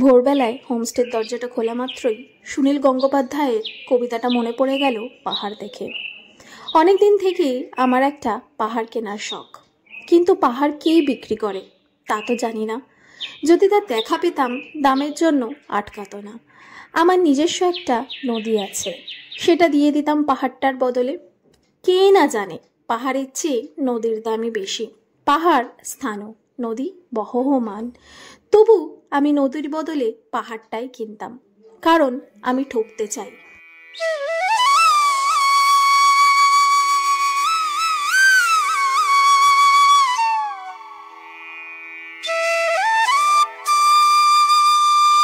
ভোরবেলায় হোমস্টের দরজাটা খোলা মাত্রই সুনীল গঙ্গোপাধ্যায়ের কবিতাটা মনে পড়ে গেল পাহাড় দেখে। অনেক দিন থেকেই আমার একটা পাহাড় কেনার শখ, কিন্তু পাহাড় কেই বিক্রি করে তা তো জানি না। যদি তার দেখা পেতাম দামের জন্য আটকাতো না। আমার নিজস্ব একটা নদী আছে, সেটা দিয়ে দিতাম পাহাড়টার বদলে। কে না জানে পাহাড়ের চেয়ে নদীর দামই বেশি। পাহাড় স্থানও, নদী বহমান। তবু আমি নদীর বদলে পাহাড়টাই কিনতাম, কারণ আমি ঠকতে চাই।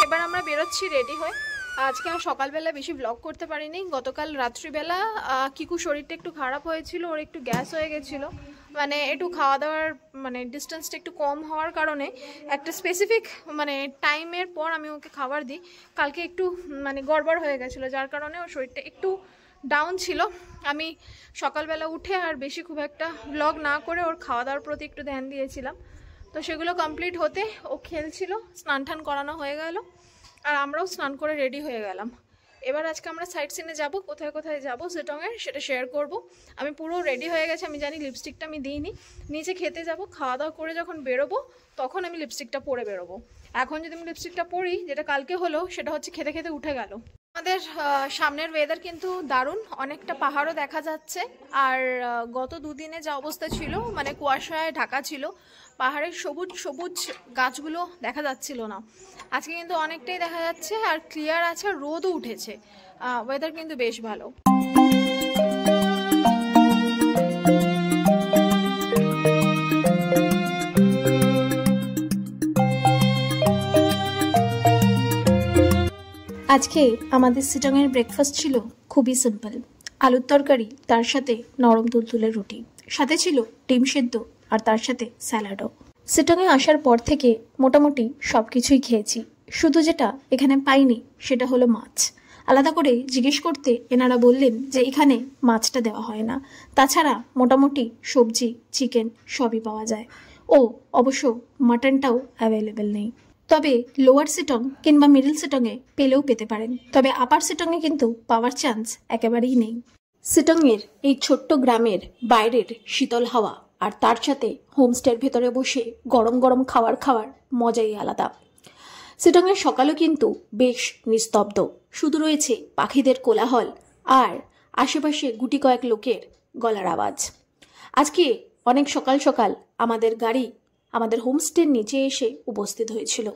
এবার আমরা বেরোচ্ছি রেডি হয়ে। আজকে আর সকালবেলা বেশি ব্লগ করতে পারিনি। গতকাল রাত্রিবেলা কিকু শরীরটা একটু খারাপ হয়েছিল, ওর একটু গ্যাস হয়ে গেছিলো। মানে একটু খাওয়া দাওয়ার ডিস্টেন্সটা একটু কম হওয়ার কারণে একটা স্পেসিফিক টাইমের পর আমি ওকে খাবার দিই। কালকে একটু গড়বড় হয়ে গেছিলো, যার কারণে ওর শরীরটা একটু ডাউন ছিল। আমি সকালবেলা উঠে আর বেশি খুব একটা ব্লগ না করে ওর খাওয়া দাওয়ার প্রতি একটু ধ্যান দিয়েছিলাম। তো সেগুলো কমপ্লিট হতে ও খেলছিল, স্নান টান করানো হয়ে গেল, আর আমরাও স্নান করে রেডি হয়ে গেলাম। এবার আজকে আমরা সাইট সিনে যাবো, কোথায় কোথায় যাবো শিলংয়ের সেটা শেয়ার করব। আমি পুরো রেডি হয়ে গেছি, আমি জানি লিপস্টিকটা আমি দিইনি। নিচে খেতে যাব, খাওয়া দাওয়া করে যখন বেরোবো তখন আমি লিপস্টিকটা পরে বেরোবো। এখন যদি আমি লিপস্টিকটা পরি, যেটা কালকে হলো, সেটা হচ্ছে খেতে খেতে উঠে গেল। আমাদের সামনের ওয়েদার কিন্তু দারুণ, অনেকটা পাহাড়ও দেখা যাচ্ছে। আর গত দুদিনে যা অবস্থা ছিল, কুয়াশায় ঢাকা ছিল, পাহাড়ের সবুজ সবুজ গাছগুলো দেখা যাচ্ছিল না। আজকে কিন্তু অনেকটাই দেখা যাচ্ছে, আর ক্লিয়ার আছে, রোদও উঠেছে। ওয়েদার কিন্তু বেশ ভালো। আজকে আমাদের শিলংয়ের ব্রেকফাস্ট ছিল খুবই সিম্পল। আলুর তরকারি, তার সাথে নরম তুলতুলে রুটি, সাথে ছিল ডিম সেদ্ধ, আর তার সাথে স্যালাডও। শিলংয়ে আসার পর থেকে মোটামুটি সব কিছুই খেয়েছি, শুধু যেটা এখানে পাইনি সেটা হলো মাছ। আলাদা করে জিজ্ঞেস করতে এনারা বললেন যে এখানে মাছটা দেওয়া হয় না, তাছাড়া মোটামুটি সবজি, চিকেন সবই পাওয়া যায়। ও অবশ্য মাটনটাও অ্যাভেলেবেল নেই। তবে লোয়ার শিলং কিংবা মিডল শিলংয়ে পেলেও পেতে পারেন, তবে আপার শিলংয়ে কিন্তু পাওয়ার চান্স একেবারেই নেই। শিলংয়ের এই ছোট্ট গ্রামের বাইরের শীতল হাওয়া আর তার সাথে হোমস্টের ভেতরে বসে গরম গরম খাওয়ার মজাই আলাদা। শিলংয়ের সকালও কিন্তু বেশ নিস্তব্ধ, শুধু রয়েছে পাখিদের কোলাহল আর আশেপাশে গুটি কয়েক লোকের গলার আওয়াজ। আজকে অনেক সকাল সকাল আমাদের গাড়ি আমাদের হোমস্টের নিচে এসে উপস্থিত হয়েছিল।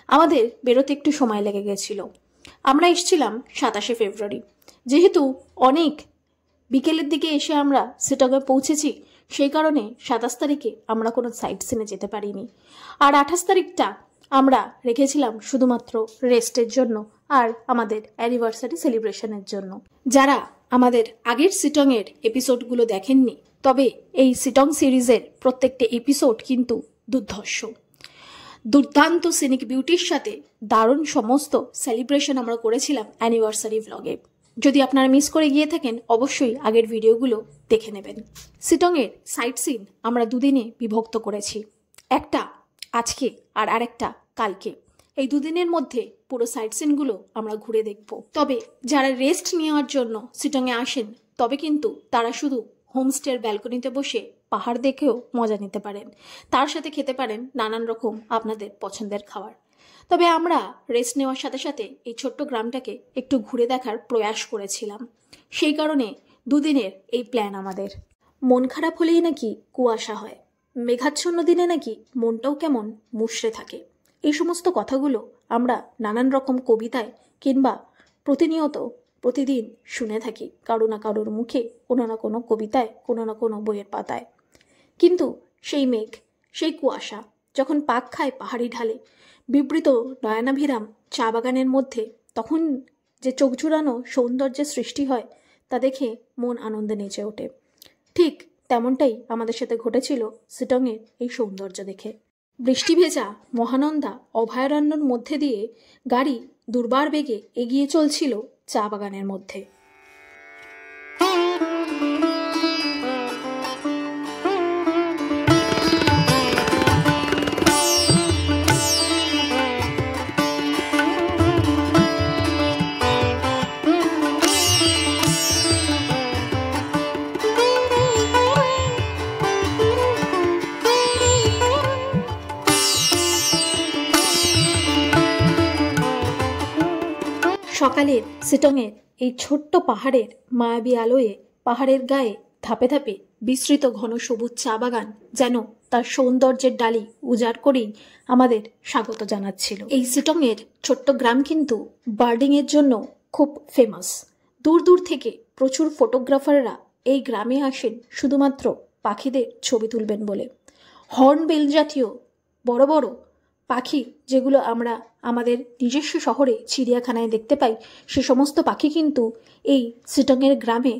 আমাদের বেরোতে একটু সময় লেগে গেছিল। আমরা এসেছিলাম 27শে ফেব্রুয়ারি। যেহেতু অনেক বিকেলের দিকে এসে আমরা শিলংয়ে পৌঁছেছি, সেই কারণে 27 তারিখে আমরা কোনো সাইট সিনে যেতে পারিনি। আর 28 তারিখটা আমরা রেখেছিলাম শুধুমাত্র রেস্টের জন্য আর আমাদের অ্যানিভার্সারি সেলিব্রেশনের জন্য। যারা আমাদের আগের শিলংয়ের এপিসোডগুলো দেখেননি, তবে এই শিলং সিরিজের প্রত্যেকটা এপিসোড কিন্তু দুর্ধর্ষ, দুর্দান্ত সিনিক বিউটির সাথে দারুণ সমস্ত সেলিব্রেশন আমরা করেছিলাম অ্যানিভার্সারি ভ্লগে। যদি আপনারা মিস করে গিয়ে থাকেন, অবশ্যই আগের ভিডিওগুলো দেখে নেবেন। শিলংয়ের সাইট সিন আমরা দুদিনে বিভক্ত করেছি, একটা আজকে আর আরেকটা কালকে। এই দুদিনের মধ্যে পুরো সাইট সিনগুলো আমরা ঘুরে দেখব। তবে যারা রেস্ট নেওয়ার জন্য শিলংয়ে আসেন, তবে কিন্তু তারা শুধু হোমস্টের ব্যালকনিতে বসে পাহাড় দেখেও মজা নিতে পারেন, তার সাথে খেতে পারেন নানান রকম আপনাদের পছন্দের খাবার। তবে আমরা রেস্ট নেওয়ার সাথে সাথে এই ছোট্ট গ্রামটাকে একটু ঘুরে দেখার প্রয়াস করেছিলাম, সেই কারণে দুদিনের এই প্ল্যান আমাদের। মন খারাপ হলেই নাকি কুয়াশা হয়, মেঘাচ্ছন্ন দিনে নাকি মনটাও কেমন মুষড়ে থাকে। এই সমস্ত কথাগুলো আমরা নানান রকম কবিতায় কিংবা প্রতিদিন শুনে থাকি কারো না কারোর মুখে, কোনো না কোনো কবিতায়, কোনো না কোনো বইয়ের পাতায়। কিন্তু সেই মেঘ, সেই কুয়াশা যখন পাক খায় পাহাড়ি ঢালে, বিবৃত নয়নাভিরাম চা বাগানের মধ্যে, তখন যে চোখ জুড়ানো সৌন্দর্যের সৃষ্টি হয়, তা দেখে মন আনন্দে নেচে ওঠে। ঠিক তেমনটাই আমাদের সাথে ঘটেছিল শিলংয়ের এই সৌন্দর্য দেখে। বৃষ্টি ভেজা মহানন্দা অভয়ারণ্যের মধ্যে দিয়ে গাড়ি দুর্বার বেগে এগিয়ে চলছিল চা বাগানের মধ্যে। সকালের সিটংয়ের এই ছোট্ট পাহাড়ের মায়াবী আলোয় পাহাড়ের গায়ে ধাপে ধাপে বিস্তৃত ঘন সবুজ চা বাগান যেন তার সৌন্দর্যের ডালি উজাড় করেই আমাদের স্বাগত জানাচ্ছিল। এই সিটংয়ের ছোট্ট গ্রাম কিন্তু বার্ডিং এর জন্য খুব ফেমাস। দূর দূর থেকে প্রচুর ফটোগ্রাফাররা এই গ্রামে আসেন শুধুমাত্র পাখিদের ছবি তুলবেন বলে। হর্নবিল জাতীয় বড় বড় পাখি যেগুলো আমরা আমাদের নিজস্ব শহরে চিড়িয়াখানায় দেখতে পাই, সে সমস্ত পাখি কিন্তু এই সিটংয়ের গ্রামে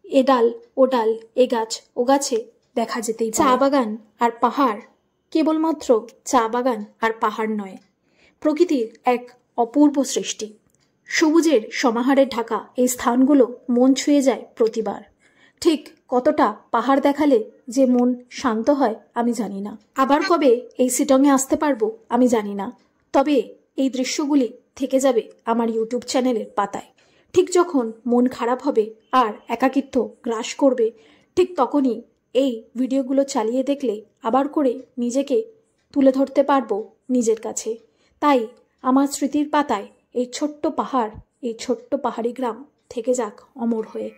এ ডাল ও ডাল, এ গাছ ও গাছে দেখা যেতেই। চা বাগান আর পাহাড় কেবলমাত্র চা বাগান আর পাহাড় নয়, প্রকৃতির এক অপূর্ব সৃষ্টি। সবুজের সমাহারে ঢাকা এই স্থানগুলো মন ছুঁয়ে যায় প্রতিবার। ঠিক কতটা পাহাড় দেখালে যে মন শান্ত হয় আমি জানি না, আবার কবে এই সিটংয়ে আসতে পারবো আমি জানি না, তবে এই দৃশ্যগুলি থেকে যাবে আমার ইউটিউব চ্যানেলের পাতায়। ঠিক যখন মন খারাপ হবে আর একাকিত্ব গ্রাস করবে, ঠিক তখনই এই ভিডিওগুলো চালিয়ে দেখলে আবার করে নিজেকে তুলে ধরতে পারবো নিজের কাছে। তাই আমার স্মৃতির পাতায় এই ছোট্ট পাহাড়, এই ছোট্ট পাহাড়ি গ্রাম থেকে যাক অমর হয়ে।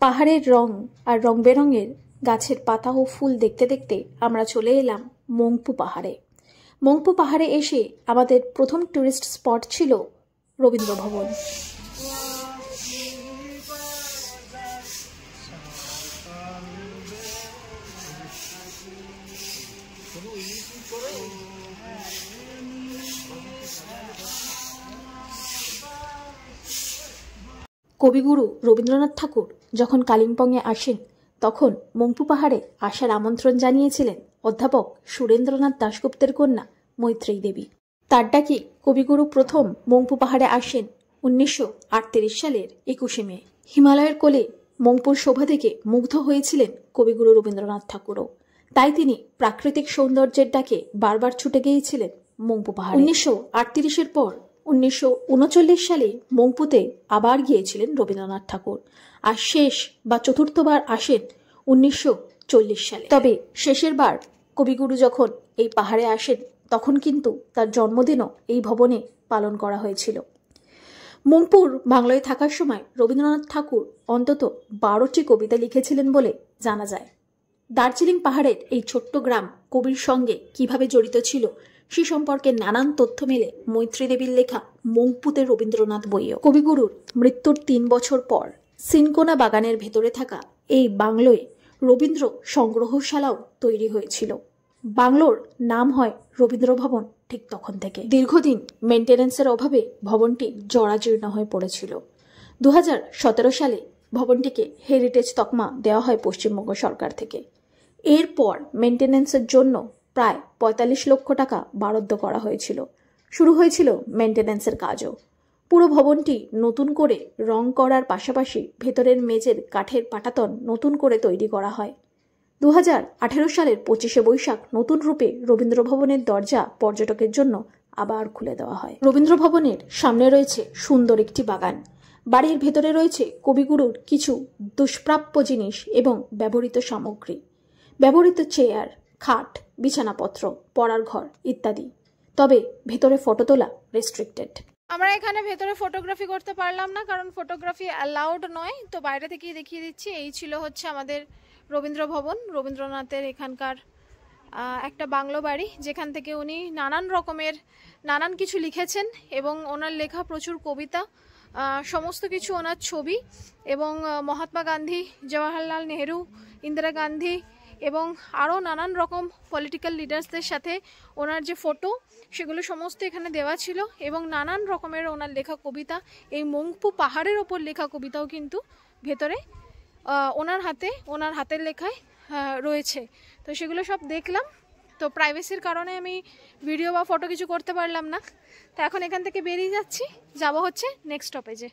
পাহাড়ের রং আর রং বেরঙের গাছের পাতা ও ফুল দেখতে দেখতে আমরা চলে এলাম মংপু পাহাড়ে। মংপু পাহাড়ে এসে আমাদের প্রথম টুরিস্ট স্পট ছিল রবীন্দ্র ভবন। কবিগুরু রবীন্দ্রনাথ ঠাকুর যখন কালিম্পংয়ে আসেন তখন মংপু পাহাড়ে আসার আমন্ত্রণ জানিয়েছিলেন অধ্যাপক সুরেন্দ্রনাথ দাশগুপ্তের কন্যা মৈত্রেয়ী দেবী। তার ডাকে কবিগুরু প্রথম মংপু পাহাড়ে আসেন 1938 সালের 21শে মে। হিমালয়ের কোলে মংপুর শোভা দেখে মুগ্ধ হয়েছিলেন কবিগুরু রবীন্দ্রনাথ ঠাকুরও। তাই তিনি প্রাকৃতিক সৌন্দর্যের ডাকে বারবার ছুটে গিয়েছিলেন মংপু পাহাড়ে। 1938-এর পর 1939 সালে মংপুতে আবার গিয়েছিলেন রবীন্দ্রনাথ ঠাকুর, আর শেষ বা চতুর্থবার আসেন 1940 সালে। তবে শেষের বার কবিগুরু যখন এই পাহাড়ে আসেন তখন কিন্তু তার জন্মদিনও এই ভবনে পালন করা হয়েছিল। মংপুর বাংলায় থাকার সময় রবীন্দ্রনাথ ঠাকুর অন্তত 12টি কবিতা লিখেছিলেন বলে জানা যায়। দার্জিলিং পাহাড়ের এই ছোট্ট গ্রাম কবির সঙ্গে কিভাবে জড়িত ছিল সে সম্পর্কে নানান তথ্য মেলে মৈত্রী দেবীর লেখা মংপুতে রবীন্দ্রনাথ বইও। কবিগুরুর মৃত্যুর 3 বছর পর সিনকোনা বাগানের ভেতরে থাকা এই বাংলোয় রবীন্দ্র সংগ্রহশালাও তৈরি হয়েছিল। বাংলোর নাম হয় রবীন্দ্র ভবন ঠিক তখন থেকে। দীর্ঘদিন মেনটেন্যান্সের অভাবে ভবনটি জরাজীর্ণ হয়ে পড়েছিল। 2017 সালে ভবনটিকে হেরিটেজ তকমা দেওয়া হয় পশ্চিমবঙ্গ সরকার থেকে। এরপর মেনটেন্যান্সের জন্য প্রায় 45 লক্ষ টাকা বরাদ্দ করা হয়েছিল। শুরু হয়েছিল মেনটেন্যান্সের কাজও। পুরো ভবনটি নতুন করে রং করার পাশাপাশি ভেতরের মেঝের কাঠের পাটাতন নতুন করে তৈরি করা হয়। 2018 সালের 25শে বৈশাখ নতুন রূপে রবীন্দ্র ভবনের দরজা পর্যটকের জন্য আবার খুলে দেওয়া হয়। রবীন্দ্র ভবনের সামনে রয়েছে সুন্দর একটি বাগান। বাড়ির ভেতরে রয়েছে কবিগুরুর কিছু দুষ্প্রাপ্য জিনিস এবং ব্যবহৃত সামগ্রী, ব্যবহৃত চেয়ার, খাট, বিছানাপত্র, পড়ার ঘর ইত্যাদি। তবে ভেতরে ফটো তোলা রেস্ট্রিক্টেড। আমরা এখানে ভেতরে ফটোগ্রাফি করতে পারলাম না, কারণ ফটোগ্রাফি অ্যালাউড নয়। তো বাইরে থেকেই দেখিয়ে দিচ্ছি, এই ছিল হচ্ছে আমাদের রবীন্দ্র ভবন, রবীন্দ্রনাথের এখানকার একটা বাংলো বাড়ি, যেখান থেকে উনি নানান কিছু লিখেছেন এবং ওনার লেখা প্রচুর কবিতা, সমস্ত কিছু ওনার ছবি, এবং মহাত্মা গান্ধী, জওয়াহরলাল নেহেরু, ইন্দিরা গান্ধী এবং আরও নানান রকম পলিটিক্যাল লিডার্সদের সাথে ওনার যে ফটো, সেগুলো সমস্ত এখানে দেওয়া ছিল। এবং নানান রকমের ওনার লেখা কবিতা, এই মংপু পাহাড়ের ওপর লেখা কবিতাও কিন্তু ভেতরে ওনার হাতের লেখায় রয়েছে। তো সেগুলো সব দেখলাম। তো প্রাইভেসির কারণে আমি ভিডিও বা ফটো কিছু করতে পারলাম না। তো এখন এখান থেকে বেরিয়ে যাব হচ্ছে নেক্সট স্টপেজে।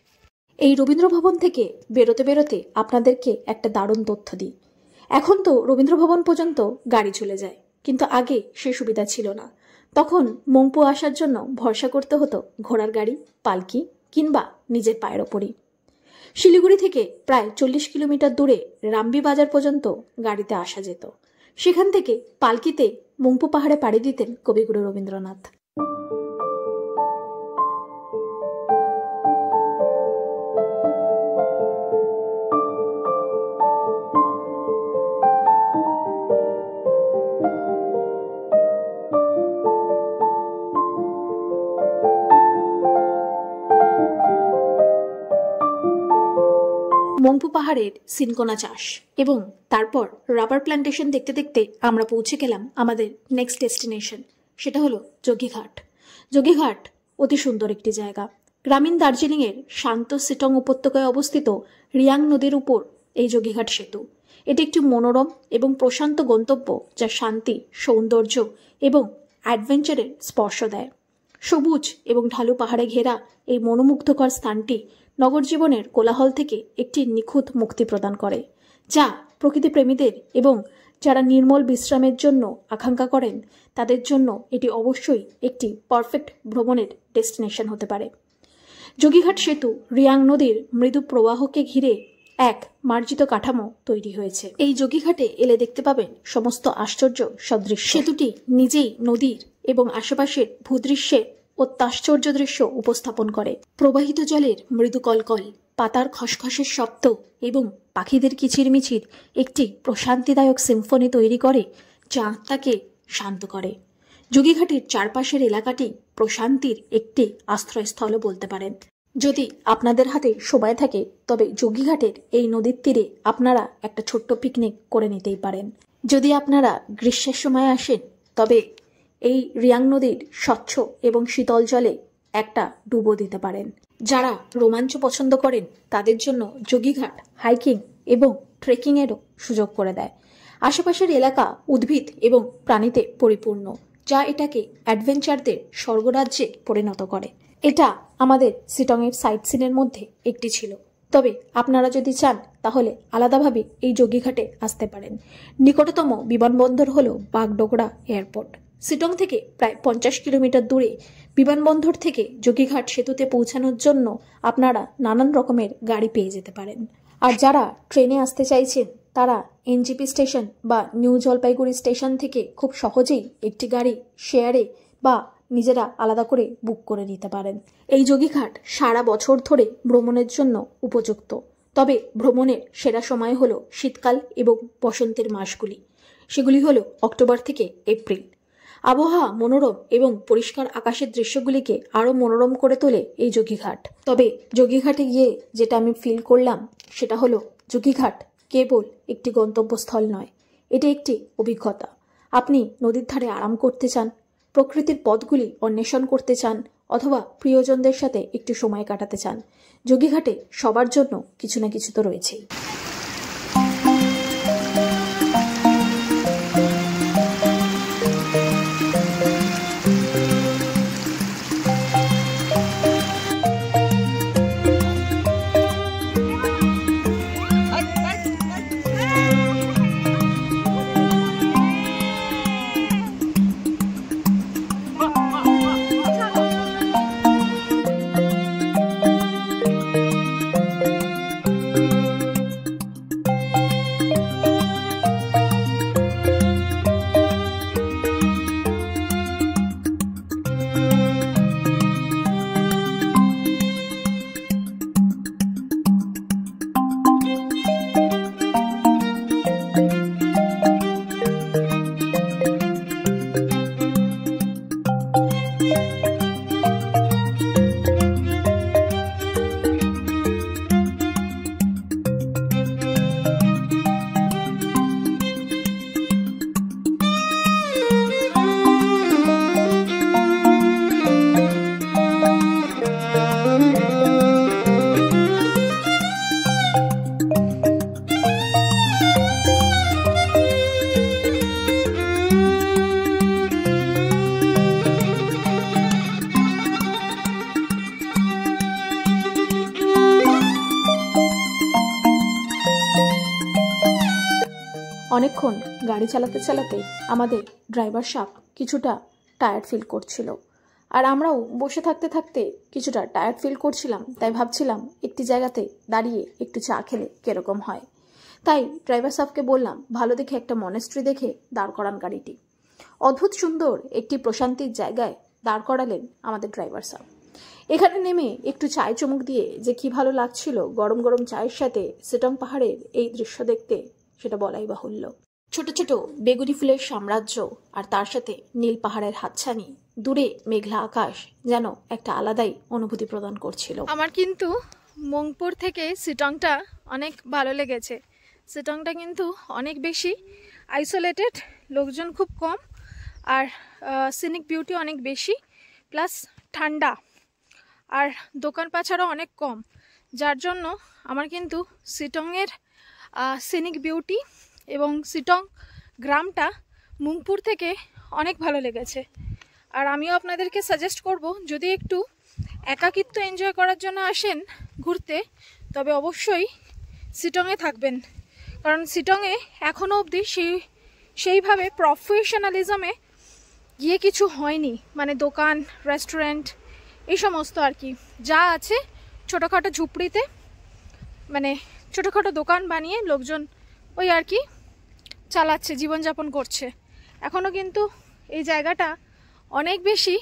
এই রবীন্দ্র ভবন থেকে বেরোতে বেরোতে আপনাদেরকে একটা দারুণ তথ্য দিই। এখন তো রবীন্দ্র ভবন পর্যন্ত গাড়ি চলে যায়, কিন্তু আগে সে সুবিধা ছিল না। তখন মংপু আসার জন্য ভরসা করতে হতো ঘোড়ার গাড়ি, পালকি কিংবা নিজের পায়ের ওপরই। শিলিগুড়ি থেকে প্রায় 40 কিলোমিটার দূরে রামবি বাজার পর্যন্ত গাড়িতে আসা যেত। সেখান থেকে পালকিতে মংপু পাহাড়ে পাড়ি দিতেন কবিগুরু রবীন্দ্রনাথ। মংপু পাহাড়ের সিনকোনা চাষ এবং তারপর রাবার প্ল্যান্টেশন দেখতে দেখতে আমরা পৌঁছে গেলাম আমাদের নেক্সট ডেস্টিনেশন, সেটা হলো যোগীঘাট। যোগীঘাট অতি সুন্দর একটি জায়গা। গ্রামীণ দার্জিলিংয়ের শান্ত সিটং উপত্যকায় অবস্থিত রিয়াং নদীর উপর এই যোগীঘাট সেতু। এটি একটি মনোরম এবং প্রশান্ত গন্তব্য, যা শান্তি, সৌন্দর্য এবং অ্যাডভেঞ্চারের স্পর্শ দেয়। সবুজ এবং ঢালু পাহাড়ে ঘেরা এই মনোমুগ্ধকর স্থানটি নগর জীবনের কোলাহল থেকে একটি নিখুঁত মুক্তি প্রদান করে, যা প্রকৃতিপ্রেমীদের এবং যারা নির্মল বিশ্রামের জন্য আকাঙ্ক্ষা করেন তাদের জন্য এটি অবশ্যই একটি পারফেক্ট ভ্রমণের ডেস্টিনেশন হতে পারে। যোগীঘাট সেতু রিয়াং নদীর মৃদু প্রবাহকে ঘিরে এক মার্জিত কাঠামো তৈরি হয়েছে। এই যোগীঘাটে এলে দেখতে পাবেন সমস্ত আশ্চর্য সদৃশ্য। সেতুটি নিজেই নদীর এবং আশেপাশের ভূদৃশ্যের অত্যাশ্চর্য দৃশ্য উপস্থাপন করে। প্রবাহিত জলের মৃদু কলকল, পাতার খসখসের শব্দ এবং পাখিদের কিচিরমিচির একটি প্রশান্তিদায়ক সিম্ফনি তৈরি করে, যা আত্মাকে শান্ত করে। যোগীঘাটের চারপাশের এলাকাটি প্রশান্তির একটি আশ্রয়স্থলও বলতে পারেন। যদি আপনাদের হাতে সময় থাকে তবে যোগীঘাটের এই নদীর তীরে আপনারা একটা ছোট্ট পিকনিক করে নিতেই পারেন। যদি আপনারা গ্রীষ্মের সময় আসেন তবে এই রিয়াং নদীর স্বচ্ছ এবং শীতল জলে একটা ডুবো দিতে পারেন। যারা রোমাঞ্চ পছন্দ করেন তাদের জন্য যোগীঘাট হাইকিং এবং ট্রেকিংয়েরও সুযোগ করে দেয়। আশেপাশের এলাকা উদ্ভিদ এবং প্রাণীতে পরিপূর্ণ, যা এটাকে অ্যাডভেঞ্চারদের স্বর্গরাজ্যে পরিণত করে। এটা আমাদের সিটংয়ের সাইট সিনের মধ্যে একটি ছিল। তবে আপনারা যদি চান তাহলে আলাদাভাবে এই যোগীঘাটে আসতে পারেন। নিকটতম বিমানবন্দর হলো বাগডোগরা এয়ারপোর্ট। সিটং থেকে প্রায় 50 কিলোমিটার দূরে বিমানবন্দর থেকে যোগীঘাট সেতুতে পৌঁছানোর জন্য আপনারা নানান রকমের গাড়ি পেয়ে যেতে পারেন। আর যারা ট্রেনে আসতে চাইছেন তারা এনজিপি স্টেশন বা নিউ জলপাইগুড়ি স্টেশন থেকে খুব সহজেই একটি গাড়ি শেয়ারে বা নিজেরা আলাদা করে বুক করে নিতে পারেন। এই যোগীঘাট সারা বছর ধরে ভ্রমণের জন্য উপযুক্ত। তবে ভ্রমণের সেরা সময় হলো শীতকাল এবং বসন্তের মাসগুলি। সেগুলি হলো অক্টোবর থেকে এপ্রিল। আবহাওয়া মনোরম এবং পরিষ্কার আকাশের দৃশ্যগুলিকে আরও মনোরম করে তোলে এই যোগীঘাট। তবে যোগীঘাটে গিয়ে যেটা আমি ফিল করলাম সেটা হলো যোগীঘাট কেবল একটি গন্তব্যস্থল নয়, এটি একটি অভিজ্ঞতা। আপনি নদীর ধারে আরাম করতে চান, প্রকৃতির পথগুলি অন্বেষণ করতে চান, অথবা প্রিয়জনদের সাথে একটু সময় কাটাতে চান, যোগীঘাটে সবার জন্য কিছু না কিছু তো রয়েছেই। অনেকক্ষণ গাড়ি চালাতে চালাতে আমাদের ড্রাইভার সাহেব কিছুটা টায়ার্ড ফিল করছিল, আর আমরাও বসে থাকতে থাকতে কিছুটা টায়ার্ড ফিল করছিলাম। তাই ভাবছিলাম একটি জায়গাতে দাঁড়িয়ে একটু চা খেলে কিরকম হয়। তাই ড্রাইভার সাহেবকে বললাম ভালো দেখে একটা মনেস্ট্রি দেখে দাঁড় করান গাড়িটি। অদ্ভুত সুন্দর একটি প্রশান্তির জায়গায় দাঁড় করালেন আমাদের ড্রাইভার সাহেব। এখানে নেমে একটু চায় চুমুক দিয়ে যে কি ভালো লাগছিল গরম গরম চায়ের সাথে সিটং পাহাড়ের এই দৃশ্য দেখতে, সেটা বলাই বাহুল্য। ছোট ছোট বেগুনি ফুলের সাম্রাজ্য আর তার সাথে নীল পাহাড়ের হাতছানি, দূরে মেঘলা আকাশ যেন একটা আলাদাই অনুভূতি প্রদান করছিল। আমার কিন্তু মংপুর থেকে সিটংটা অনেক ভালো লেগেছে। সিটংটা কিন্তু অনেক বেশি আইসোলেটেড, লোকজন খুব কম, আর সিনিক বিউটি অনেক বেশি, প্লাস ঠান্ডা, আর দোকান পাচারও অনেক কম, যার জন্য আমার কিন্তু সিটংয়ের সিনিক বিউটি এবং সিটং গ্রামটা মংপুর থেকে অনেক ভালো লেগেছে। আর আমিও আপনাদেরকে সাজেস্ট করব, যদি একটু একাকিত্ব এনজয় করার জন্য আসেন ঘুরতে, তবে অবশ্যই সিটংয়ে থাকবেন, কারণ সিটংয়ে এখনও অবধি সেইভাবে প্রফেশনালিজমে গিয়ে কিছু হয়নি, মানে দোকান, রেস্টুরেন্ট এই সমস্ত আর কি যা আছে ছোটোখাটো ঝুপড়িতে, মানে ছোটোখাটো দোকান বানিয়ে লোকজন ওই আর কি চালাচ্ছে, জীবনযাপন করছে। এখনও কিন্তু এই জায়গাটা অনেক বেশি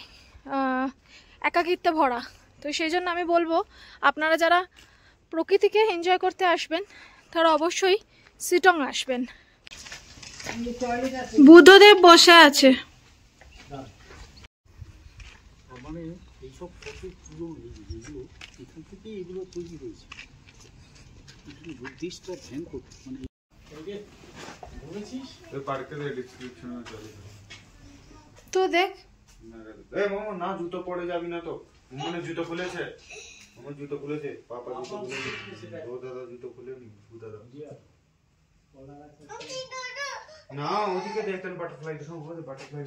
একাকিত্বে ভরা। তো সেই জন্য আমি বলবো, আপনারা যারা প্রকৃতিকে এনজয় করতে আসবেন তারা অবশ্যই সিটং আসবেন। বুদ্ধদেব বসে আছে। মানে এইসব কত পুরনো যেগুলো এখান থেকে এগুলো তৈরি হয়েছে, বুদ্ধিস্ট ধ্যান করতে। মানে তো দেখ না জুতো পরে যাবি না তো, মানে জুতো খুলেছে, আমার জুতো খুলেছে, পাপা জুতো খুলেছে, ও দাদা জুতো খুলেনি, দাদা না ওদিকে দেখতেন বাটারফ্লাই, বাটারফ্লাই